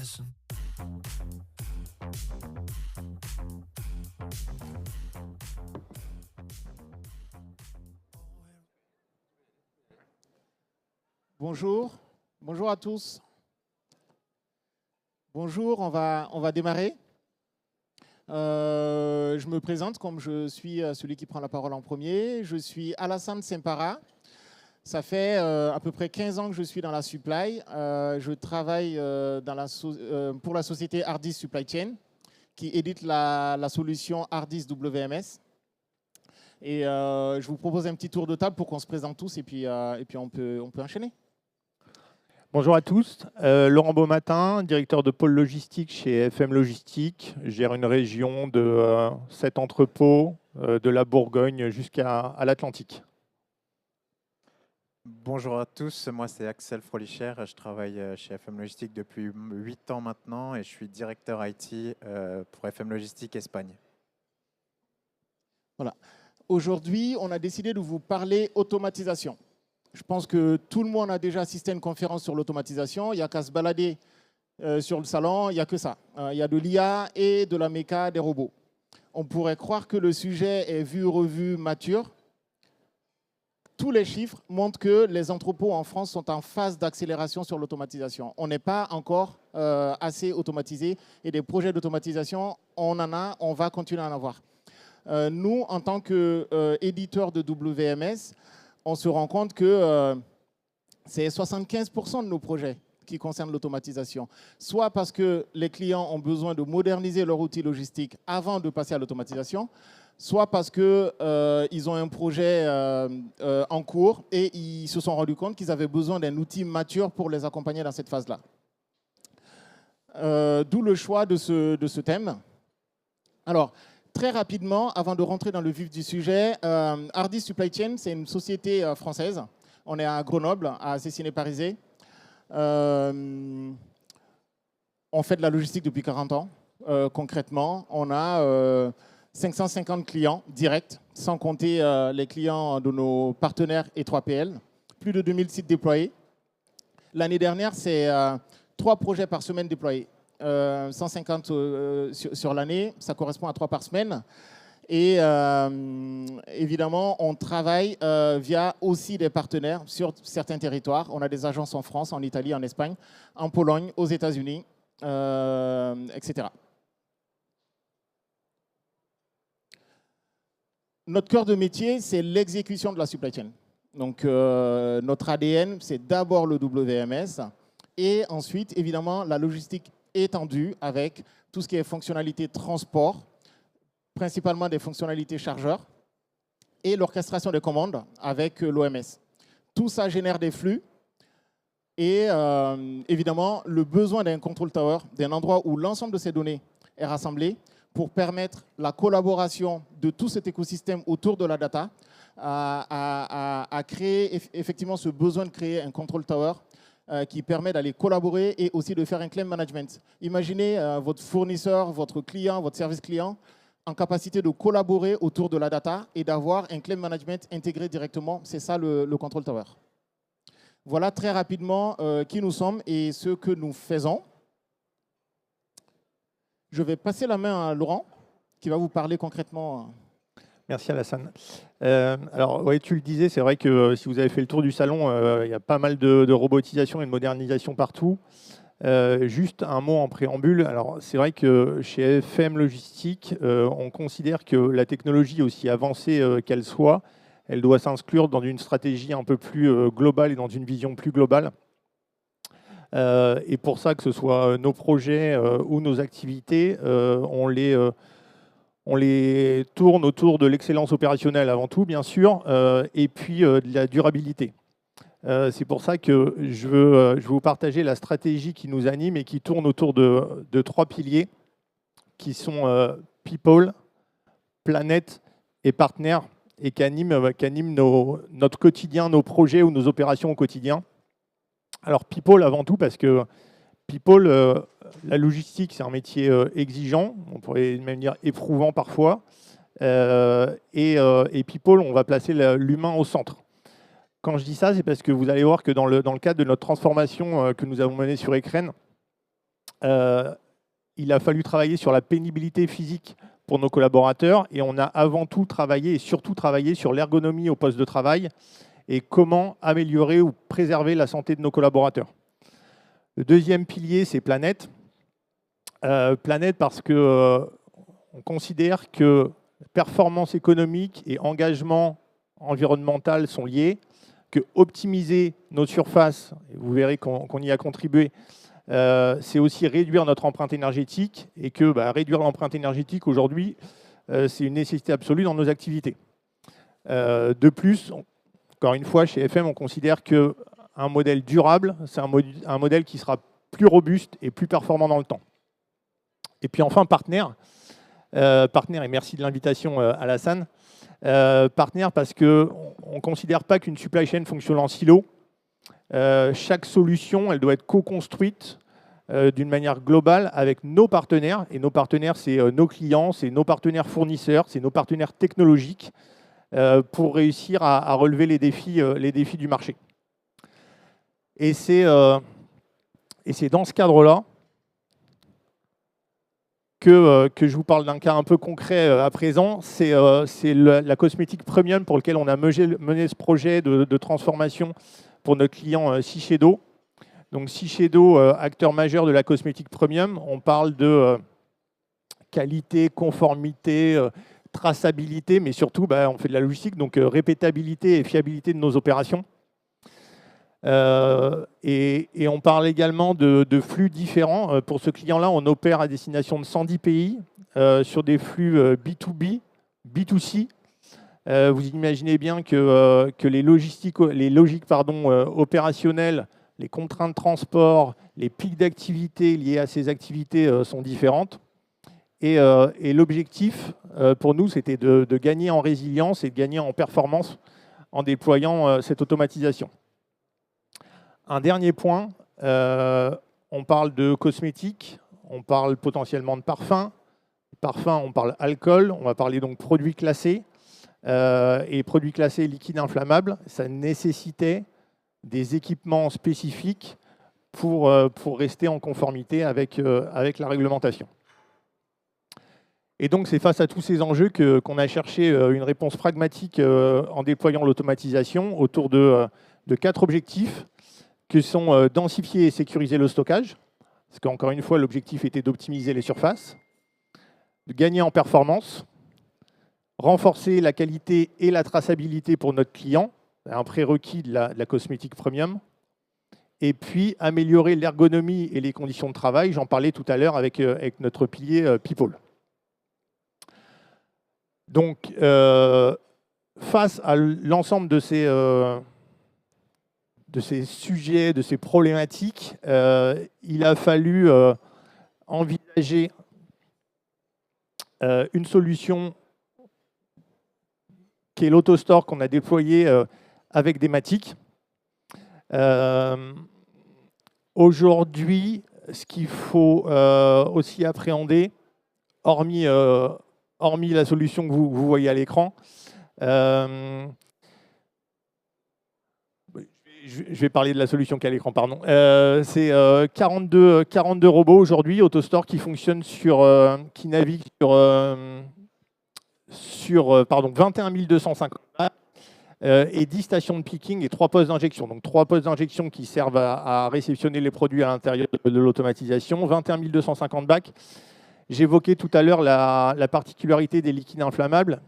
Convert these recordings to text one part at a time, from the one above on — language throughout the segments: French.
listen. Bonjour, bonjour à tous. Bonjour, on va démarrer. Je me présente comme je suis celui qui prend la parole en premier. Je suis Alassane Sempara. Ça fait à peu près 15 ans que je suis dans la supply. Je travaille pour la société Hardis Supply Chain qui édite la solution Hardis WMS. Et je vous propose un petit tour de table pour qu'on se présente tous et puis on peut enchaîner. Bonjour à tous, Laurent Beaumatin, directeur de pôle logistique chez FM Logistique. Je gère une région de 7 entrepôts, de la Bourgogne jusqu'à l'Atlantique. Bonjour à tous, moi c'est Axel Frolicher, je travaille chez FM Logistique depuis 8 ans maintenant et je suis directeur IT pour FM Logistique Espagne. Voilà. Aujourd'hui, on a décidé de vous parler automatisation. Je pense que tout le monde a déjà assisté à une conférence sur l'automatisation. Il n'y a qu'à se balader sur le salon, il n'y a que ça. Il y a de l'IA et de la méca, des robots. On pourrait croire que le sujet est vu, revu, mature. Tous les chiffres montrent que les entrepôts en France sont en phase d'accélération sur l'automatisation. On n'est pas encore assez automatisé et des projets d'automatisation, on en a, on va continuer à en avoir. Nous, en tant qu'éditeurs de WMS, on se rend compte que c'est 75% de nos projets qui concernent l'automatisation. Soit parce que les clients ont besoin de moderniser leur outil logistique avant de passer à l'automatisation, soit parce qu'ils ont un projet en cours et ils se sont rendus compte qu'ils avaient besoin d'un outil mature pour les accompagner dans cette phase-là. D'où le choix de ce thème. Alors, très rapidement, avant de rentrer dans le vif du sujet, Hardis Supply Chain, c'est une société française. On est à Grenoble, à Cessiné-Parisé. On fait de la logistique depuis 40 ans. Concrètement, on a 550 clients directs, sans compter les clients de nos partenaires et 3PL. Plus de 2000 sites déployés. L'année dernière, c'est 3 projets par semaine déployés. 150 sur l'année, ça correspond à 3 par semaine. Et évidemment, on travaille via aussi des partenaires sur certains territoires. On a des agences en France, en Italie, en Espagne, en Pologne, aux États-Unis, etc. Notre cœur de métier, c'est l'exécution de la supply chain. Donc, notre ADN, c'est d'abord le WMS et ensuite, évidemment, la logistique étendue avec tout ce qui est fonctionnalité transport, principalement des fonctionnalités chargeurs, et l'orchestration des commandes avec l'OMS. Tout ça génère des flux et évidemment le besoin d'un control tower, d'un endroit où l'ensemble de ces données est rassemblé pour permettre la collaboration de tout cet écosystème autour de la data à créer effectivement ce besoin de créer un control tower qui permet d'aller collaborer et aussi de faire un claim management. Imaginez votre fournisseur, votre client, votre service client en capacité de collaborer autour de la data et d'avoir un claim management intégré directement. C'est ça le control tower. Voilà très rapidement qui nous sommes et ce que nous faisons. Je vais passer la main à Laurent qui va vous parler concrètement. Merci Alassane. Alors, ouais, tu le disais, c'est vrai que si vous avez fait le tour du salon, il y a pas mal de robotisation et de modernisation partout. Juste un mot en préambule. Alors, c'est vrai que chez FM Logistique, on considère que la technologie, aussi avancée qu'elle soit, elle doit s'inclure dans une stratégie un peu plus globale et dans une vision plus globale. Et pour ça, que ce soit nos projets ou nos activités, on les tourne autour de l'excellence opérationnelle avant tout, bien sûr, et puis de la durabilité. C'est pour ça que je veux vous partager la stratégie qui nous anime et qui tourne autour de 3 piliers qui sont People, Planète et Partenaires et qui animent notre quotidien, nos projets ou nos opérations au quotidien. Alors People avant tout parce que People, la logistique, c'est un métier exigeant, on pourrait même dire éprouvant parfois. Et People, on va placer l'humain au centre. Quand je dis ça, c'est parce que vous allez voir que dans le cadre de notre transformation que nous avons menée sur Ecren, il a fallu travailler sur la pénibilité physique pour nos collaborateurs et on a avant tout travaillé et surtout travaillé sur l'ergonomie au poste de travail et comment améliorer ou préserver la santé de nos collaborateurs. Le deuxième pilier, c'est Planète. Planète parce qu'on considère que performance économique et engagement environnemental sont liés, que optimiser nos surfaces, et vous verrez qu'on y a contribué, c'est aussi réduire notre empreinte énergétique et que réduire l'empreinte énergétique aujourd'hui, c'est une nécessité absolue dans nos activités. De plus, encore une fois, chez FM, on considère qu'un modèle durable, c'est un modèle qui sera plus robuste et plus performant dans le temps. Et puis enfin, partenaire, et merci de l'invitation Alassane, partenaire parce qu'on ne considère pas qu'une supply chain fonctionne en silo. Chaque solution, elle doit être co-construite d'une manière globale avec nos partenaires. Et nos partenaires, c'est nos clients, c'est nos partenaires fournisseurs, c'est nos partenaires technologiques pour réussir à relever les défis du marché. Et c'est dans ce cadre-là que je vous parle d'un cas un peu concret à présent. C'est la cosmétique premium pour lequel on a mené ce projet de transformation pour notre client Shiseido. Donc Shiseido, acteur majeur de la cosmétique premium, on parle de qualité, conformité, traçabilité, mais surtout on fait de la logistique, donc répétabilité et fiabilité de nos opérations. Et on parle également de flux différents. Pour ce client-là, on opère à destination de 110 pays sur des flux B2B, B2C. Vous imaginez bien que les logiques opérationnelles, les contraintes de transport, les pics d'activité liés à ces activités sont différentes. Et l'objectif pour nous, c'était de gagner en résilience et de gagner en performance en déployant cette automatisation. Un dernier point, on parle de cosmétiques, on parle potentiellement de parfums. Parfums, on parle alcool, on va parler donc produits classés. Et produits classés liquides inflammables, ça nécessitait des équipements spécifiques pour rester en conformité avec la réglementation. Et donc, c'est face à tous ces enjeux qu'on a cherché une réponse pragmatique en déployant l'automatisation autour de 4 objectifs que sont densifier et sécuriser le stockage, parce qu'encore une fois, l'objectif était d'optimiser les surfaces, de gagner en performance, renforcer la qualité et la traçabilité pour notre client, un prérequis de la cosmétique premium, et puis améliorer l'ergonomie et les conditions de travail. J'en parlais tout à l'heure avec notre pilier People. Donc, face à l'ensemble de ces sujets, de ces problématiques, il a fallu envisager une solution qui est l'autostore qu'on a déployé avec des Matic. Aujourd'hui, ce qu'il faut aussi appréhender, hormis la solution que vous voyez à l'écran, je vais parler de la solution qui est à l'écran, pardon. C'est 42 robots aujourd'hui, AutoStore, qui fonctionnent qui naviguent sur 21 250 et 10 stations de picking et 3 postes d'injection. Donc 3 postes d'injection qui servent à réceptionner les produits à l'intérieur de l'automatisation, 21 250 bacs. J'évoquais tout à l'heure la particularité des liquides inflammables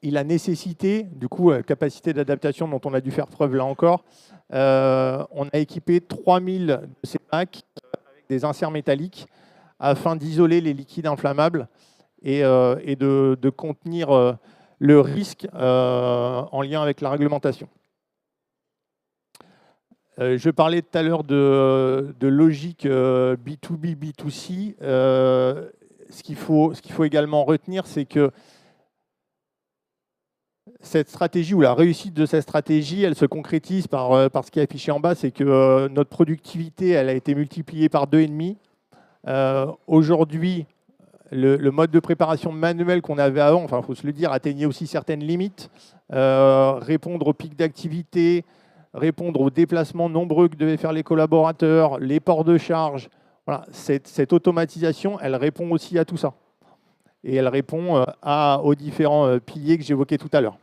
et la nécessité, du coup, capacité d'adaptation dont on a dû faire preuve là encore. On a équipé 3000 de ces bacs avec des inserts métalliques afin d'isoler les liquides inflammables et de contenir le risque en lien avec la réglementation. Je parlais tout à l'heure de logique B2B, B2C. Ce qu'il faut également retenir, c'est que cette stratégie ou la réussite de cette stratégie, elle se concrétise par ce qui est affiché en bas, c'est que notre productivité, elle a été multipliée par 2,5. Aujourd'hui, le mode de préparation manuel qu'on avait avant, enfin, il faut se le dire, atteignait aussi certaines limites. Répondre aux pics d'activité, répondre aux déplacements nombreux que devaient faire les collaborateurs, les ports de charge. Voilà, cette automatisation, elle répond aussi à tout ça. Et elle répond aux différents piliers que j'évoquais tout à l'heure.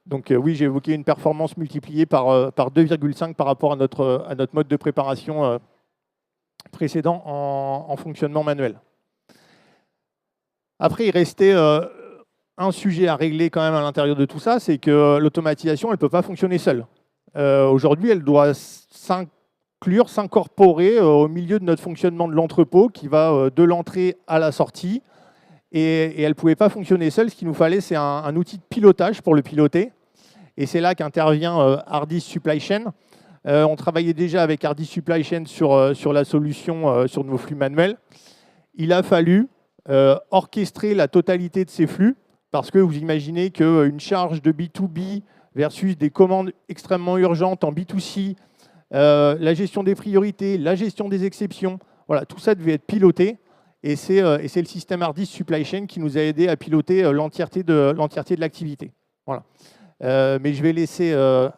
Donc oui, j'ai évoqué une performance multipliée par 2,5 par rapport à notre mode de préparation précédent en fonctionnement manuel. Après, il restait un sujet à régler quand même à l'intérieur de tout ça, c'est que l'automatisation, elle ne peut pas fonctionner seule. Aujourd'hui, elle doit s'incorporer au milieu de notre fonctionnement de l'entrepôt qui va de l'entrée à la sortie. Et elle ne pouvait pas fonctionner seule. Ce qu'il nous fallait, c'est un outil de pilotage pour le piloter. Et c'est là qu'intervient Hardis Supply Chain. On travaillait déjà avec Hardis Supply Chain sur la solution sur nos flux manuels. Il a fallu orchestrer la totalité de ces flux, parce que vous imaginez qu'une charge de B2B versus des commandes extrêmement urgentes en B2C, la gestion des priorités, la gestion des exceptions, voilà, tout ça devait être piloté. Et c'est le système Hardis Supply Chain qui nous a aidé à piloter l'entièreté de l'activité. Voilà. Mais je vais laisser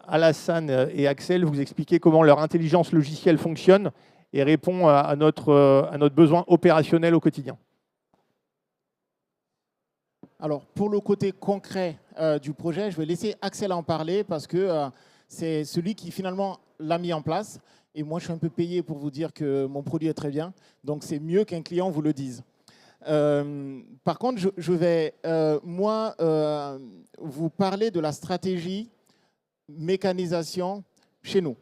Alassane et Axel vous expliquer comment leur intelligence logicielle fonctionne et répond à notre besoin opérationnel au quotidien. Alors, pour le côté concret du projet, je vais laisser Axel en parler parce que c'est celui qui finalement l'a mis en place. Et moi, je suis un peu payé pour vous dire que mon produit est très bien. Donc, c'est mieux qu'un client vous le dise. Par contre, je vais, vous parler de la stratégie mécanisation chez nous.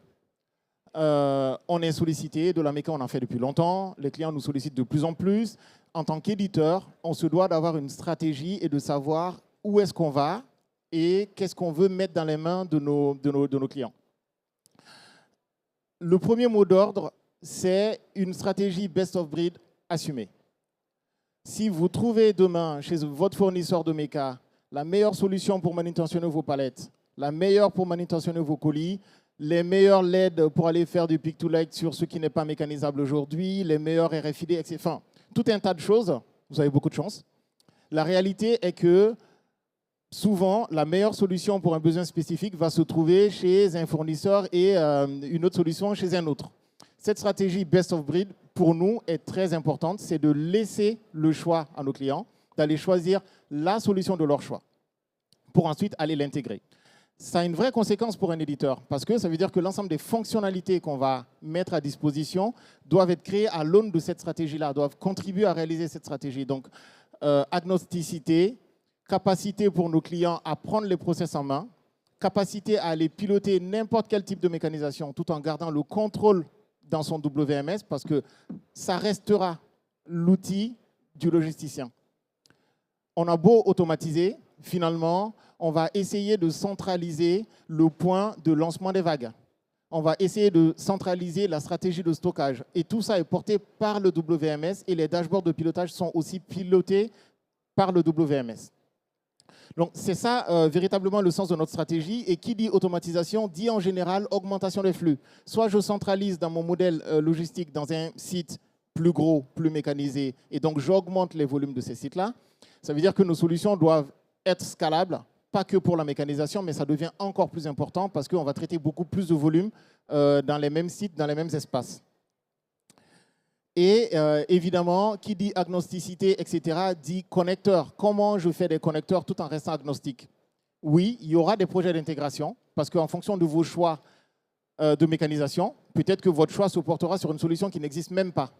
On est sollicité, de la méca, on en fait depuis longtemps. Les clients nous sollicitent de plus en plus. En tant qu'éditeur, on se doit d'avoir une stratégie et de savoir où est-ce qu'on va et qu'est-ce qu'on veut mettre dans les mains de nos clients. Le premier mot d'ordre, c'est une stratégie best of breed assumée. Si vous trouvez demain chez votre fournisseur de méca la meilleure solution pour manutentionner vos palettes, la meilleure pour manutentionner vos colis, les meilleurs LED pour aller faire du pick-to-light sur ce qui n'est pas mécanisable aujourd'hui, les meilleurs RFID, etc. Enfin, tout un tas de choses, vous avez beaucoup de chance. La réalité est que souvent, la meilleure solution pour un besoin spécifique va se trouver chez un fournisseur et une autre solution chez un autre. Cette stratégie best of breed, pour nous, est très importante. C'est de laisser le choix à nos clients, d'aller choisir la solution de leur choix pour ensuite aller l'intégrer. Ça a une vraie conséquence pour un éditeur parce que ça veut dire que l'ensemble des fonctionnalités qu'on va mettre à disposition doivent être créées à l'aune de cette stratégie-là, doivent contribuer à réaliser cette stratégie. Donc, agnosticité, capacité pour nos clients à prendre les process en main, capacité à aller piloter n'importe quel type de mécanisation tout en gardant le contrôle dans son WMS parce que ça restera l'outil du logisticien. On a beau automatiser, finalement, on va essayer de centraliser le point de lancement des vagues. On va essayer de centraliser la stratégie de stockage. Et tout ça est porté par le WMS et les dashboards de pilotage sont aussi pilotés par le WMS. Donc, c'est ça véritablement le sens de notre stratégie. Et qui dit automatisation dit en général augmentation des flux. Soit je centralise dans mon modèle logistique dans un site plus gros, plus mécanisé, et donc j'augmente les volumes de ces sites-là. Ça veut dire que nos solutions doivent être scalables, pas que pour la mécanisation, mais ça devient encore plus important parce qu'on va traiter beaucoup plus de volume dans les mêmes sites, dans les mêmes espaces. Et évidemment, qui dit agnosticité, etc., dit connecteur. Comment je fais des connecteurs tout en restant agnostique? Oui, il y aura des projets d'intégration parce qu'en fonction de vos choix de mécanisation, peut-être que votre choix se portera sur une solution qui n'existe même pas.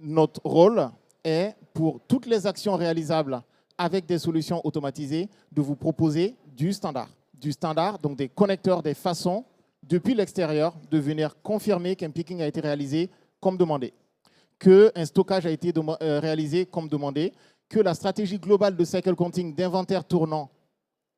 Notre rôle est, pour toutes les actions réalisables avec des solutions automatisées, de vous proposer du standard. Du standard, donc des connecteurs, des façons, depuis l'extérieur, de venir confirmer qu'un picking a été réalisé comme demandé, qu'un stockage a été réalisé comme demandé, que la stratégie globale de cycle counting d'inventaire tournant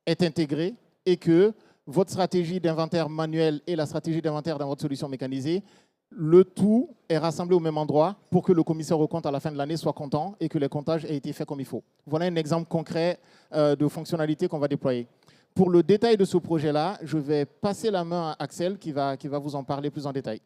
est intégrée et que votre stratégie d'inventaire manuel et la stratégie d'inventaire dans votre solution mécanisée, le tout est rassemblé au même endroit pour que le commissaire aux comptes à la fin de l'année soit content et que les comptages aient été faits comme il faut. Voilà un exemple concret de fonctionnalité qu'on va déployer. Pour le détail de ce projet-là, je vais passer la main à Axel qui va vous en parler plus en détail.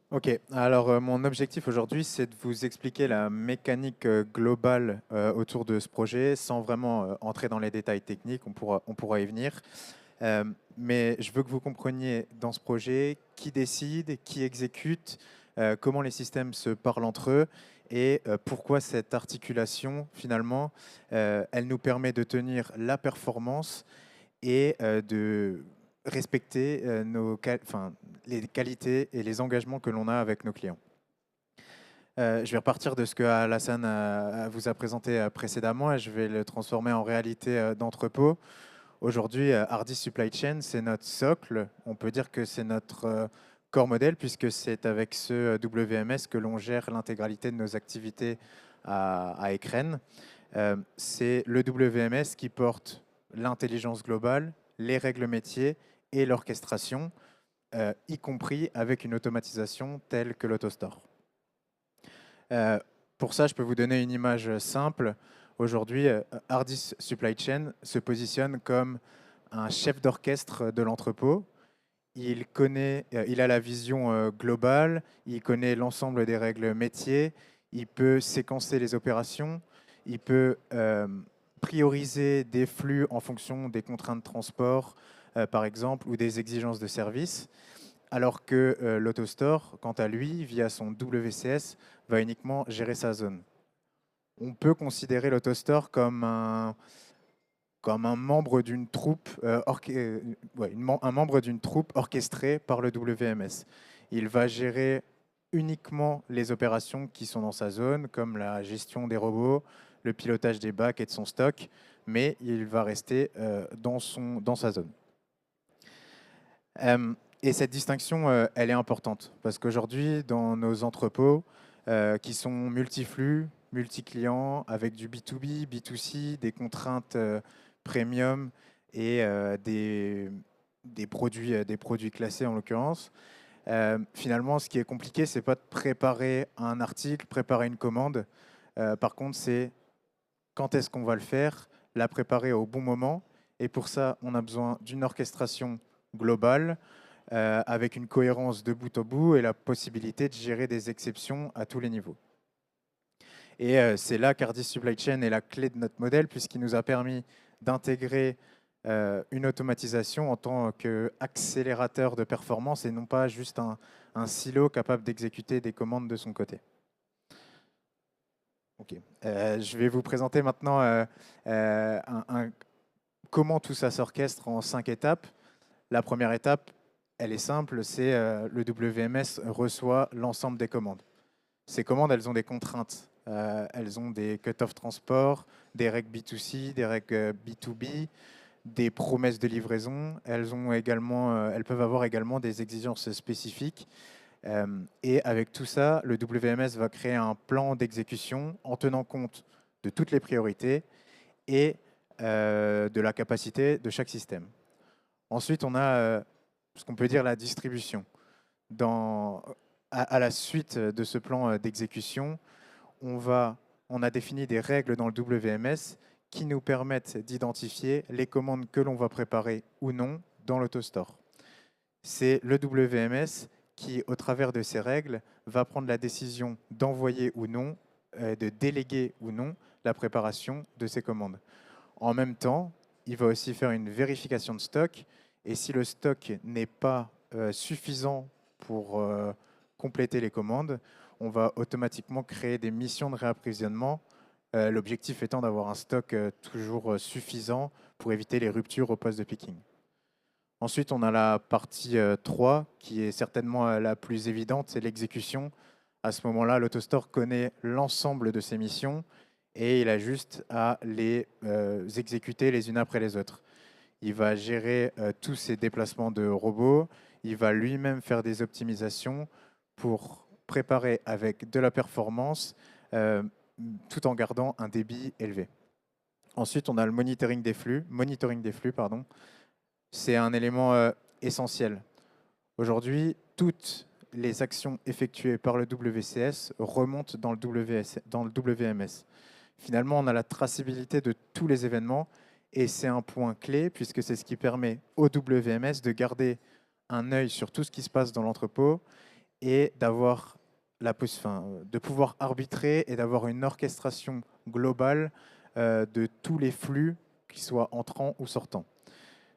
Ok, alors mon objectif aujourd'hui, c'est de vous expliquer la mécanique globale autour de ce projet sans vraiment entrer dans les détails techniques, on pourra y venir. Mais je veux que vous compreniez dans ce projet qui décide, qui exécute, comment les systèmes se parlent entre eux et pourquoi cette articulation, finalement, elle nous permet de tenir la performance et de respecter les qualités et les engagements que l'on a avec nos clients. Je vais repartir de ce que Alassane vous a présenté précédemment et je vais le transformer en réalité d'entrepôt. Aujourd'hui, Hardis Supply Chain, c'est notre socle. On peut dire que c'est notre corps modèle puisque c'est avec ce WMS que l'on gère l'intégralité de nos activités à Ecren. C'est le WMS qui porte l'intelligence globale, les règles métiers et l'orchestration, y compris avec une automatisation telle que l'AutoStore. Pour ça, je peux vous donner une image simple. Aujourd'hui, Hardis Supply Chain se positionne comme un chef d'orchestre de l'entrepôt. Il a la vision globale, il connaît l'ensemble des règles métiers, il peut séquencer les opérations, il peut prioriser des flux en fonction des contraintes de transport, par exemple, ou des exigences de service, alors que l'AutoStore, quant à lui, via son WCS, va uniquement gérer sa zone. On peut considérer l'AutoStore comme un membre d'une troupe, un membre d'une troupe orchestrée par le WMS. Il va gérer uniquement les opérations qui sont dans sa zone, comme la gestion des robots, le pilotage des bacs et de son stock, mais il va rester dans sa zone. Et cette distinction, elle est importante, parce qu'aujourd'hui, dans nos entrepôts, qui sont multiflux, multi-clients, avec du B2B, B2C, des contraintes premium et des produits classés en l'occurrence. Finalement, ce qui est compliqué, c'est pas de préparer un article, préparer une commande. Par contre, c'est quand est-ce qu'on va le faire, la préparer au bon moment. Et pour ça, on a besoin d'une orchestration globale avec une cohérence de bout en bout et la possibilité de gérer des exceptions à tous les niveaux. Et c'est là qu'Hardis Supply Chain est la clé de notre modèle, puisqu'il nous a permis d'intégrer une automatisation en tant qu'accélérateur de performance et non pas juste un silo capable d'exécuter des commandes de son côté. Okay. Je vais vous présenter maintenant comment tout ça s'orchestre en 5 étapes. La première étape, elle est simple, c'est le WMS reçoit l'ensemble des commandes. Ces commandes, elles ont des contraintes. Elles ont des cut-off transport, des règles B2C, des règles B2B, des promesses de livraison. Elles peuvent avoir également des exigences spécifiques. Et avec tout ça, le WMS va créer un plan d'exécution en tenant compte de toutes les priorités et de la capacité de chaque système. Ensuite, on a ce qu'on peut dire la distribution. À la suite de ce plan d'exécution, on a défini des règles dans le WMS qui nous permettent d'identifier les commandes que l'on va préparer ou non dans l'AutoStore. C'est le WMS qui, au travers de ces règles, va prendre la décision d'envoyer ou non, de déléguer ou non la préparation de ces commandes. En même temps, il va aussi faire une vérification de stock, et si le stock n'est pas suffisant pour compléter les commandes, on va automatiquement créer des missions de réapprovisionnement, l'objectif étant d'avoir un stock toujours suffisant pour éviter les ruptures au poste de picking. Ensuite, on a la partie 3, qui est certainement la plus évidente, c'est l'exécution. À ce moment-là, l'AutoStore connaît l'ensemble de ses missions et il a juste à les exécuter les unes après les autres. Il va gérer tous ses déplacements de robots, il va lui-même faire des optimisations pour préparer avec de la performance tout en gardant un débit élevé. Ensuite, on a le monitoring des flux. C'est un élément essentiel. Aujourd'hui, toutes les actions effectuées par le WCS remontent dans le WMS. Finalement, on a la traçabilité de tous les événements et c'est un point clé puisque c'est ce qui permet au WMS de garder un œil sur tout ce qui se passe dans l'entrepôt et de pouvoir arbitrer et d'avoir une orchestration globale de tous les flux, qu'ils soient entrants ou sortants.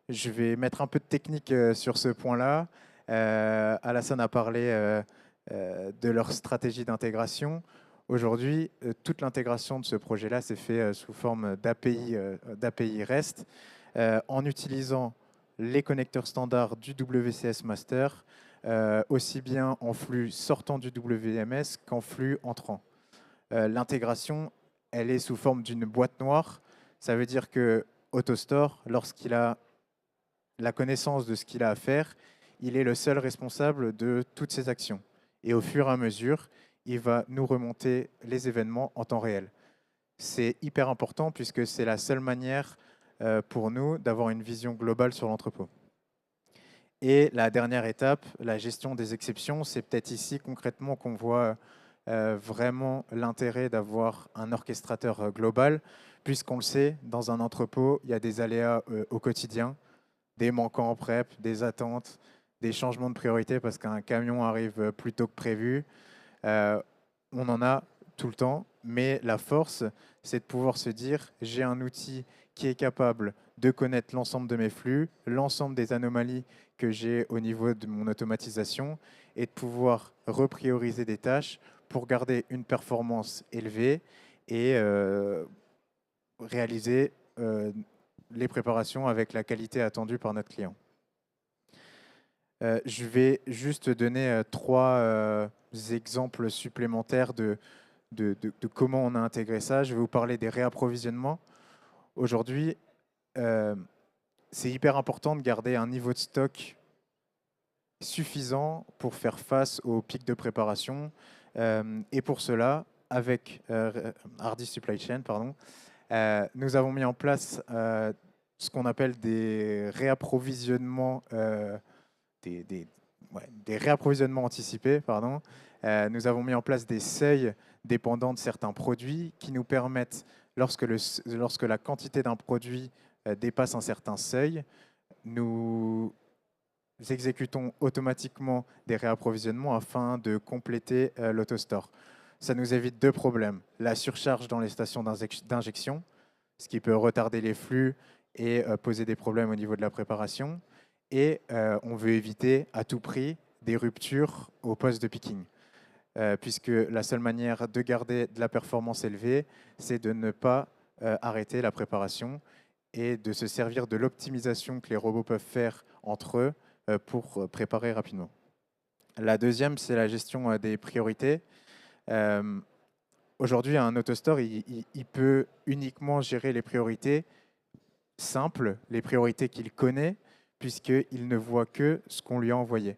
Je vais mettre un peu de technique sur ce point-là. Alassane a parlé de leur stratégie d'intégration. Aujourd'hui, toute l'intégration de ce projet-là s'est faite sous forme d'API REST en utilisant les connecteurs standards du WCS Master, aussi bien en flux sortant du WMS qu'en flux entrant. L'intégration, elle est sous forme d'une boîte noire. Ça veut dire que AutoStore, lorsqu'il a la connaissance de ce qu'il a à faire, il est le seul responsable de toutes ces actions. Et au fur et à mesure, il va nous remonter les événements en temps réel. C'est hyper important puisque c'est la seule manière pour nous d'avoir une vision globale sur l'entrepôt. Et la dernière étape, la gestion des exceptions, c'est peut-être ici concrètement qu'on voit vraiment l'intérêt d'avoir un orchestrateur global, puisqu'on le sait, dans un entrepôt, il y a des aléas au quotidien, des manquants en prep, des attentes, des changements de priorité parce qu'un camion arrive plus tôt que prévu. On en a tout le temps, mais la force, c'est de pouvoir se dire, j'ai un outil qui est capable de connaître l'ensemble de mes flux, l'ensemble des anomalies que j'ai au niveau de mon automatisation et de pouvoir reprioriser des tâches pour garder une performance élevée et réaliser les préparations avec la qualité attendue par notre client. Je vais juste donner 3 exemples supplémentaires de comment on a intégré ça. Je vais vous parler des réapprovisionnements. Aujourd'hui, c'est hyper important de garder un niveau de stock suffisant pour faire face aux pics de préparation. Et pour cela, avec Hardy Supply Chain, nous avons mis en place ce qu'on appelle des réapprovisionnements, des réapprovisionnements anticipés. Nous avons mis en place des seuils dépendants de certains produits qui nous permettent, lorsque la quantité d'un produit dépasse un certain seuil, nous exécutons automatiquement des réapprovisionnements afin de compléter l'AutoStore. Ça nous évite 2 problèmes. La surcharge dans les stations d'injection, ce qui peut retarder les flux et poser des problèmes au niveau de la préparation. Et on veut éviter à tout prix des ruptures au poste de picking. Puisque la seule manière de garder de la performance élevée, c'est de ne pas arrêter la préparation et de se servir de l'optimisation que les robots peuvent faire entre eux pour préparer rapidement. La deuxième, c'est la gestion des priorités. Aujourd'hui, un AutoStore, il peut uniquement gérer les priorités simples, les priorités qu'il connaît, puisqu'il ne voit que ce qu'on lui a envoyé.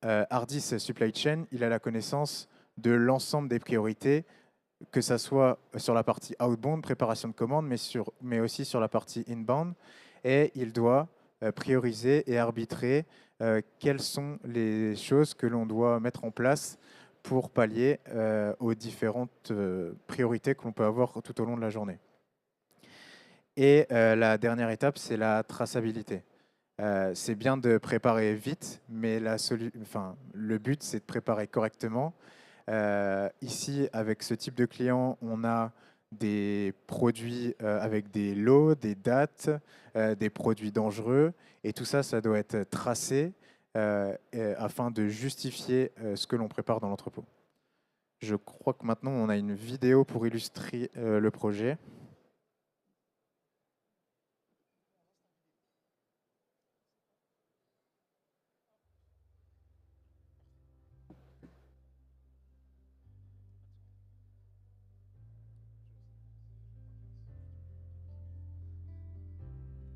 Hardy Supply Chain, il a la connaissance de l'ensemble des priorités, que ce soit sur la partie outbound, préparation de commande, mais aussi sur la partie inbound. Et il doit prioriser et arbitrer quelles sont les choses que l'on doit mettre en place pour pallier aux différentes priorités que l'on peut avoir tout au long de la journée. Et la dernière étape, c'est la traçabilité. C'est bien de préparer vite, mais le but, c'est de préparer correctement. Ici, avec ce type de client, on a des produits avec des lots, des dates, des produits dangereux. Et tout ça, ça doit être tracé afin de justifier ce que l'on prépare dans l'entrepôt. Je crois que maintenant, on a une vidéo pour illustrer le projet.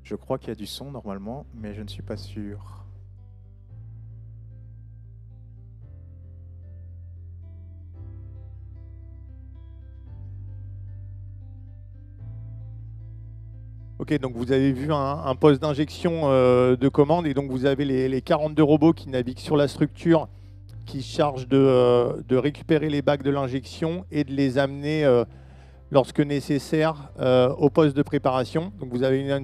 Je crois qu'il y a du son normalement, mais je ne suis pas sûr. Ok, donc vous avez vu un poste d'injection de commande et donc vous avez les 42 robots qui naviguent sur la structure, qui se chargent de récupérer les bacs de l'injection et de les amener lorsque nécessaire au poste de préparation. Donc vous avez un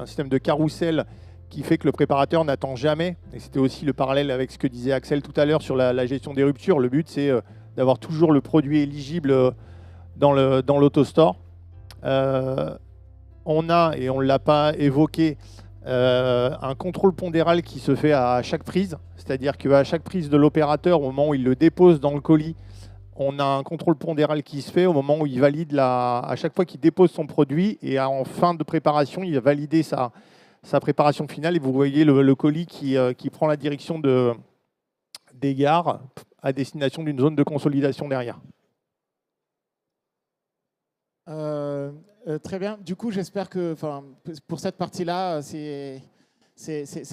système de carrousel qui fait que le préparateur n'attend jamais. Et c'était aussi le parallèle avec ce que disait Axel tout à l'heure sur la gestion des ruptures. Le but, c'est d'avoir toujours le produit éligible dans l'AutoStore. On a, et on ne l'a pas évoqué, un contrôle pondéral qui se fait à chaque prise, c'est-à-dire qu'à chaque prise de l'opérateur, au moment où il le dépose dans le colis, on a un contrôle pondéral qui se fait au moment où il valide à chaque fois qu'il dépose son produit, et en fin de préparation, il va valider sa préparation finale, et vous voyez le colis qui prend la direction des gares à destination d'une zone de consolidation derrière. Très bien. Du coup, j'espère que pour cette partie-là, c'est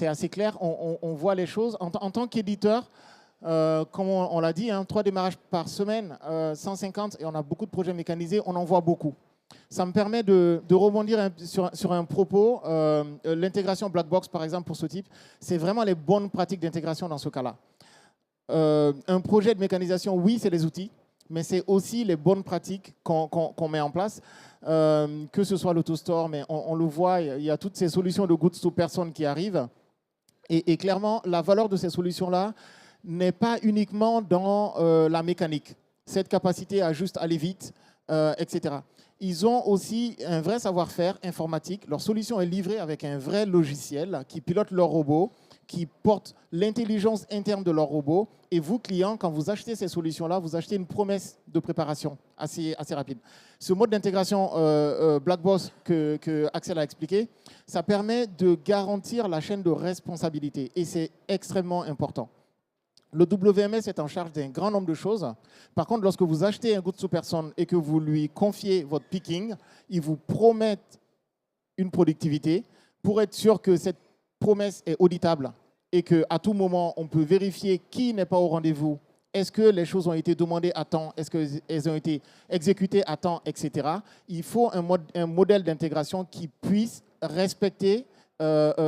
assez clair. On voit les choses. En tant qu'éditeur, comme on l'a dit, 3 démarrages par semaine, 150, et on a beaucoup de projets mécanisés, on en voit beaucoup. Ça me permet de rebondir sur un propos. L'intégration Black Box, par exemple, pour ce type, c'est vraiment les bonnes pratiques d'intégration dans ce cas-là. Un projet de mécanisation, oui, c'est les outils, mais c'est aussi les bonnes pratiques qu'on met en place, que ce soit l'autostore, mais on le voit, il y a toutes ces solutions de goods to person qui arrivent. Et clairement, la valeur de ces solutions-là n'est pas uniquement dans la mécanique, cette capacité à juste aller vite, etc. Ils ont aussi un vrai savoir-faire informatique. Leur solution est livrée avec un vrai logiciel qui pilote leur robot, qui porte l'intelligence interne de leur robot. Et vous, clients, quand vous achetez ces solutions-là, vous achetez une promesse de préparation assez rapide. Ce mode d'intégration Black Box que Axel a expliqué, ça permet de garantir la chaîne de responsabilité. Et c'est extrêmement important. Le WMS est en charge d'un grand nombre de choses. Par contre, lorsque vous achetez un goods to person et que vous lui confiez votre picking, il vous promet une productivité pour être sûr que cette promesse est auditable et qu'à tout moment, on peut vérifier qui n'est pas au rendez-vous. Est-ce que les choses ont été demandées à temps? Est-ce qu'elles ont été exécutées à temps, etc. Il faut un modèle d'intégration qui puisse respecter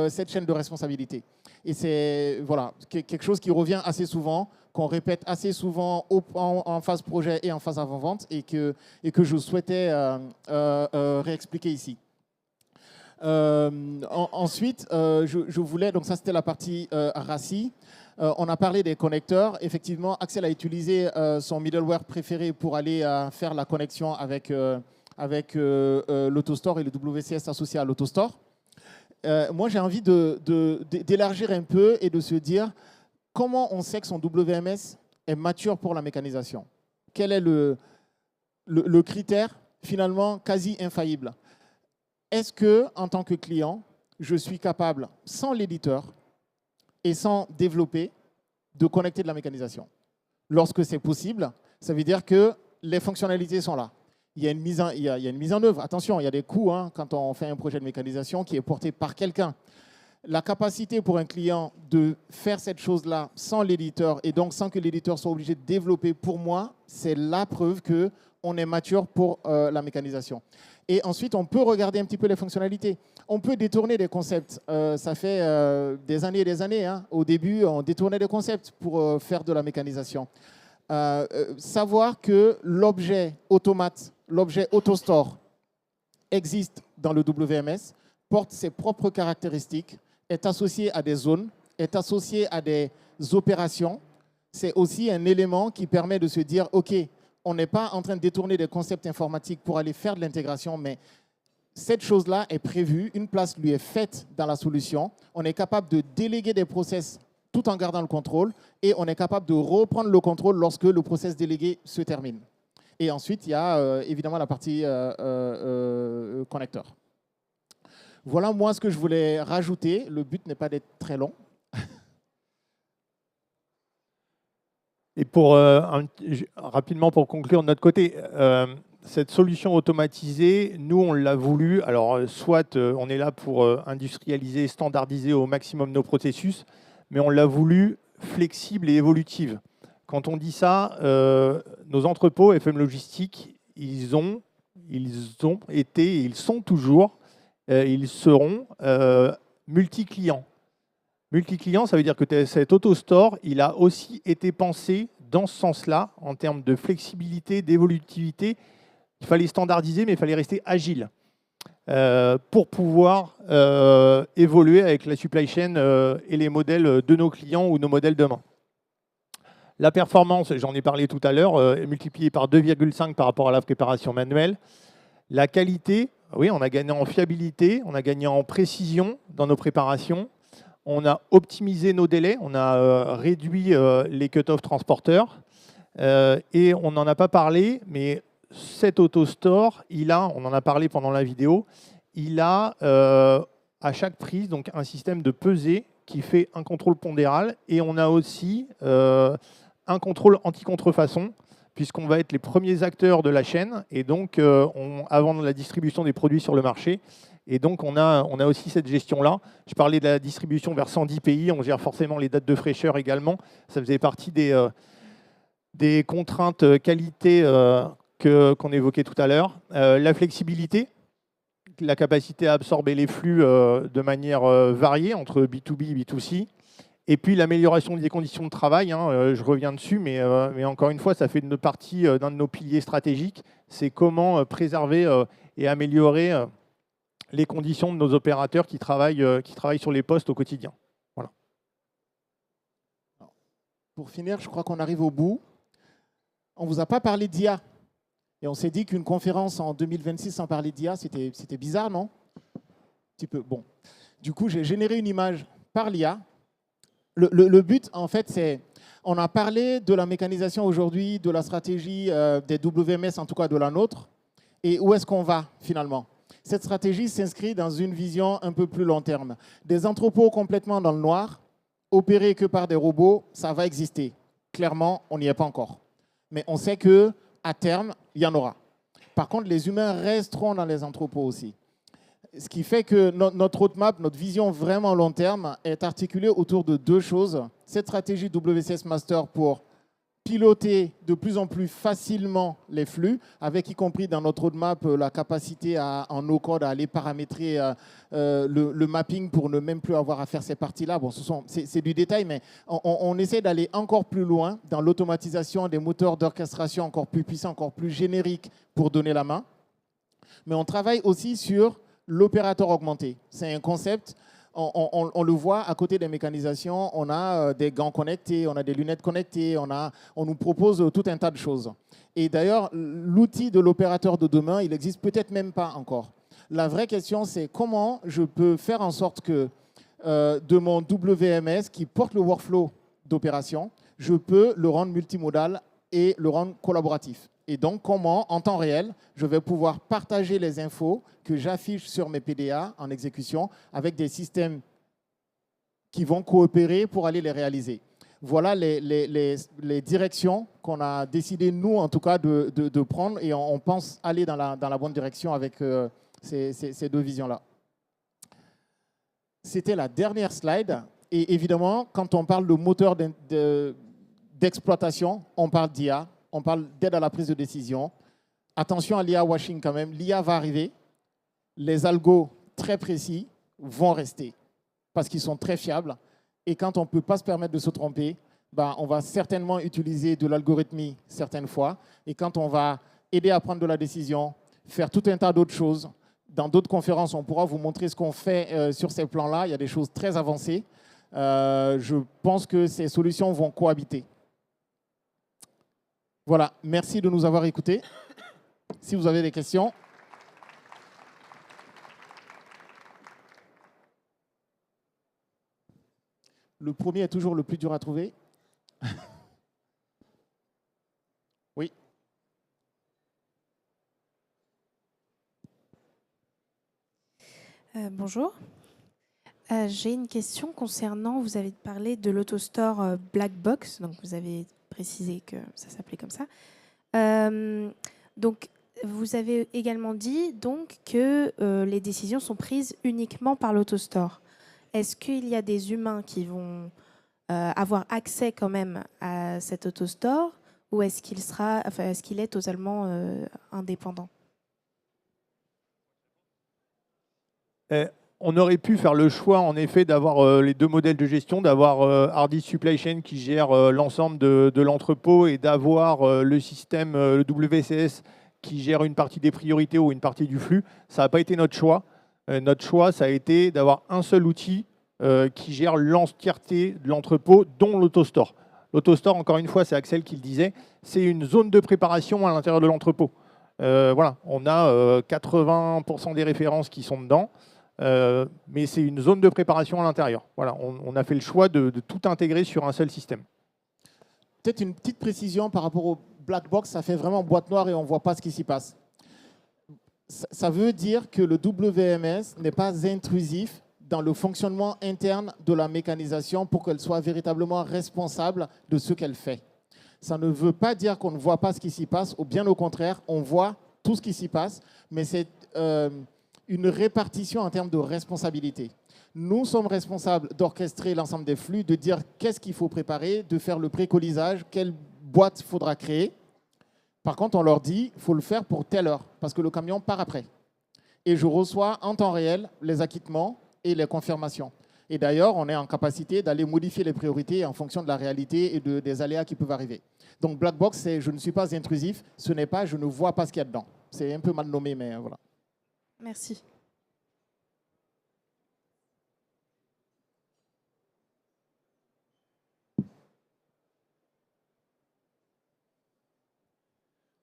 cette chaîne de responsabilité. Et c'est quelque chose qui revient assez souvent, qu'on répète assez souvent en phase projet et en phase avant-vente, et que je souhaitais réexpliquer ici. Ensuite, je voulais, donc ça c'était la partie RACI. On a parlé des connecteurs. Effectivement, Axel a utilisé son middleware préféré pour aller faire la connexion avec l'AutoStore et le WCS associé à l'AutoStore. Moi, j'ai envie d'élargir un peu et de se dire comment on sait que son WMS est mature pour la mécanisation. Quel est le critère finalement quasi infaillible? Est-ce que, en tant que client, je suis capable, sans l'éditeur et sans développer, de connecter de la mécanisation? Lorsque c'est possible, ça veut dire que les fonctionnalités sont là. Il y a une mise en œuvre. Attention, il y a des coûts quand on fait un projet de mécanisation qui est porté par quelqu'un. La capacité pour un client de faire cette chose-là sans l'éditeur et donc sans que l'éditeur soit obligé de développer, pour moi, c'est la preuve qu'on est mature pour la mécanisation. Et ensuite, on peut regarder un petit peu les fonctionnalités. On peut détourner des concepts. Ça fait des années et des années. Au début, on détournait des concepts pour faire de la mécanisation. Savoir que l'objet automate, l'objet AutoStore existe dans le WMS, porte ses propres caractéristiques, est associé à des zones, est associé à des opérations. C'est aussi un élément qui permet de se dire, OK, on n'est pas en train de détourner des concepts informatiques pour aller faire de l'intégration, mais cette chose-là est prévue, une place lui est faite dans la solution. On est capable de déléguer des process tout en gardant le contrôle, et on est capable de reprendre le contrôle lorsque le process délégué se termine. Et ensuite, il y a évidemment la partie connecteur. Voilà moi ce que je voulais rajouter. Le but n'est pas d'être très long. Et rapidement pour conclure de notre côté, cette solution automatisée, nous on l'a voulu. Alors soit on est là pour industrialiser, standardiser au maximum nos processus, mais on l'a voulu flexible et évolutive. Quand on dit ça, nos entrepôts FM Logistique, ils ont été, ils sont toujours, ils seront multi-clients. Multi-client, ça veut dire que cet AutoStore, il a aussi été pensé dans ce sens-là, en termes de flexibilité, d'évolutivité. Il fallait standardiser, mais il fallait rester agile pour pouvoir évoluer avec la supply chain et les modèles de nos clients ou nos modèles demain. La performance, j'en ai parlé tout à l'heure, est multipliée par 2,5 par rapport à la préparation manuelle. La qualité, Oui, on a gagné en fiabilité, on a gagné en précision dans nos préparations, on a optimisé nos délais, on a réduit les cut-off transporteurs et on n'en a pas parlé, mais cet AutoStore, on en a parlé pendant la vidéo, il a à chaque prise donc un système de pesée qui fait un contrôle pondéral et on a aussi un contrôle anti-contrefaçon puisqu'on va être les premiers acteurs de la chaîne et donc avant la distribution des produits sur le marché. Et donc on a aussi cette gestion-là. Je parlais de la distribution vers 110 pays, on gère forcément les dates de fraîcheur également. Ça faisait partie des contraintes qualité qu'on évoquait tout à l'heure. La flexibilité, la capacité à absorber les flux de manière variée entre B2B et B2C. Et puis l'amélioration des conditions de travail, je reviens dessus, mais encore une fois, ça fait partie d'un de nos piliers stratégiques. C'est comment préserver et améliorer les conditions de nos opérateurs qui travaillent sur les postes au quotidien. Voilà. Pour finir, je crois qu'on arrive au bout. On ne vous a pas parlé d'IA. Et on s'est dit qu'une conférence en 2026 sans parler d'IA, c'était bizarre, non? Un petit peu. Bon. Du coup, j'ai généré une image par l'IA. Le but, en fait, c'est... On a parlé de la mécanisation aujourd'hui, de la stratégie des WMS, en tout cas de la nôtre. Et où est-ce qu'on va, finalement? Cette stratégie s'inscrit dans une vision un peu plus long terme. Des entrepôts complètement dans le noir, opérés que par des robots, ça va exister. Clairement, on n'y est pas encore. Mais on sait qu'à terme, il y en aura. Par contre, les humains resteront dans les entrepôts aussi. Ce qui fait que notre roadmap, notre vision vraiment long terme est articulée autour de deux choses. Cette stratégie WCS Master pour piloter de plus en plus facilement les flux, avec y compris dans notre roadmap la capacité en no-code à aller paramétrer le mapping pour ne même plus avoir à faire ces parties-là. Bon, c'est du détail, mais on essaie d'aller encore plus loin dans l'automatisation des moteurs d'orchestration encore plus puissants, encore plus génériques pour donner la main. Mais on travaille aussi sur l'opérateur augmenté. C'est un concept, on le voit à côté des mécanisations, on a des gants connectés, on a des lunettes connectées, on nous propose tout un tas de choses. Et d'ailleurs, l'outil de l'opérateur de demain, il n'existe peut-être même pas encore. La vraie question, c'est comment je peux faire en sorte que de mon WMS qui porte le workflow d'opération, je peux le rendre multimodal et le rendre collaboratif. Et donc, comment, en temps réel, je vais pouvoir partager les infos que j'affiche sur mes PDA en exécution avec des systèmes qui vont coopérer pour aller les réaliser. Voilà les directions qu'on a décidé, nous, en tout cas, de prendre et on pense aller dans la bonne direction avec ces deux visions-là. C'était la dernière slide. Et évidemment, quand on parle de moteur d'exploitation, on parle d'IA. On parle d'aide à la prise de décision. Attention à l'IA washing quand même. L'IA va arriver. Les algos très précis vont rester parce qu'ils sont très fiables. Et quand on ne peut pas se permettre de se tromper, on va certainement utiliser de l'algorithmie certaines fois. Et quand on va aider à prendre de la décision, faire tout un tas d'autres choses, dans d'autres conférences, on pourra vous montrer ce qu'on fait sur ces plans-là. Il y a des choses très avancées. Je pense que ces solutions vont cohabiter. Voilà, merci de nous avoir écoutés. Si vous avez des questions. Le premier est toujours le plus dur à trouver. Oui. Bonjour. J'ai une question concernant, vous avez parlé de l'AutoStore Black Box, donc vous avez précisé que ça s'appelait comme ça. Donc, vous avez également dit donc, que les décisions sont prises uniquement par l'AutoStore. Est-ce qu'il y a des humains qui vont avoir accès quand même à cet AutoStore ou est-ce qu'il est totalement indépendant? On aurait pu faire le choix, en effet, d'avoir les deux modèles de gestion, d'avoir Hardis Supply Chain qui gère l'ensemble de l'entrepôt et d'avoir le système, le WCS, qui gère une partie des priorités ou une partie du flux. Ça n'a pas été notre choix. Notre choix, ça a été d'avoir un seul outil qui gère l'entièreté de l'entrepôt, dont l'AutoStore. L'AutoStore, encore une fois, c'est Axel qui le disait, c'est une zone de préparation à l'intérieur de l'entrepôt. Voilà, on a 80% des références qui sont dedans, mais c'est une zone de préparation à l'intérieur. Voilà, on a fait le choix de tout intégrer sur un seul système. Peut-être une petite précision par rapport au black box, ça fait vraiment boîte noire et on ne voit pas ce qui s'y passe. Ça veut dire que le WMS n'est pas intrusif dans le fonctionnement interne de la mécanisation pour qu'elle soit véritablement responsable de ce qu'elle fait. Ça ne veut pas dire qu'on ne voit pas ce qui s'y passe, ou bien au contraire, on voit tout ce qui s'y passe, mais c'est une répartition en termes de responsabilité. Nous sommes responsables d'orchestrer l'ensemble des flux, de dire qu'est-ce qu'il faut préparer, de faire le précolisage, quelle boîte il faudra créer. Par contre, on leur dit qu'il faut le faire pour telle heure, parce que le camion part après. Et je reçois en temps réel les acquittements et les confirmations. Et d'ailleurs, on est en capacité d'aller modifier les priorités en fonction de la réalité et des aléas qui peuvent arriver. Donc, black box, c'est je ne suis pas intrusif, ce n'est pas je ne vois pas ce qu'il y a dedans. C'est un peu mal nommé, mais voilà. Merci.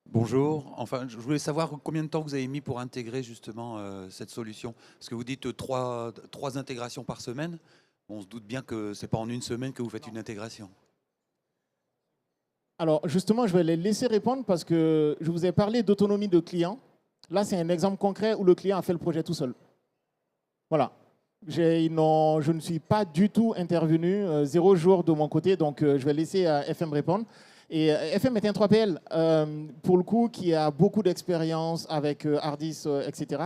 Bonjour. Enfin, je voulais savoir combien de temps vous avez mis pour intégrer justement cette solution. Parce que vous dites trois intégrations par semaine. On se doute bien que ce n'est pas en une semaine que vous faites une intégration. Alors, justement, je vais les laisser répondre parce que je vous ai parlé d'autonomie de client. Là, c'est un exemple concret où le client a fait le projet tout seul. Voilà. Je ne suis pas du tout intervenu, 0 jour de mon côté, donc je vais laisser FM répondre. Et FM est un 3PL, pour le coup, qui a beaucoup d'expérience avec Hardis, etc.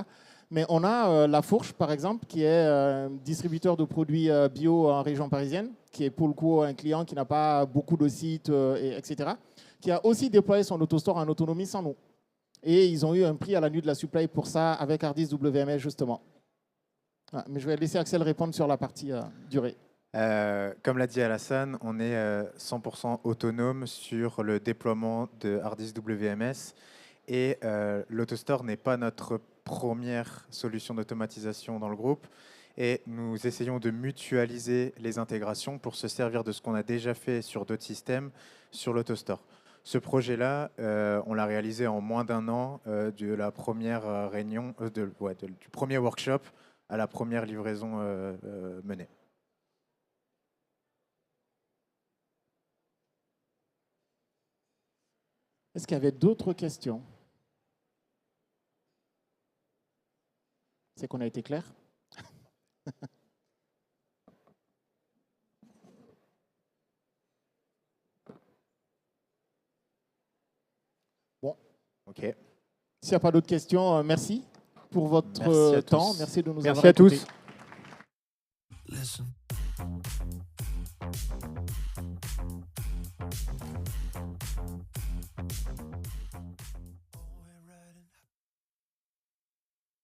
Mais on a La Fourche, par exemple, qui est distributeur de produits bio en région parisienne, qui est pour le coup un client qui n'a pas beaucoup de sites, etc., qui a aussi déployé son autostore en autonomie sans nous. Et ils ont eu un prix à la nuit de la supply pour ça avec Hardis WMS, justement. Ah, mais je vais laisser Axel répondre sur la partie durée. Comme l'a dit Alassane, on est 100% autonome sur le déploiement de Hardis WMS et l'autostore n'est pas notre première solution d'automatisation dans le groupe et nous essayons de mutualiser les intégrations pour se servir de ce qu'on a déjà fait sur d'autres systèmes sur l'autostore. Ce projet-là, on l'a réalisé en moins d'1 an de la première réunion, du premier workshop à la première livraison menée. Est-ce qu'il y avait d'autres questions? C'est qu'on a été clair? Bon. OK. S'il n'y a pas d'autres questions, merci pour votre temps. Merci de nous avoir écoutés. Merci à tous.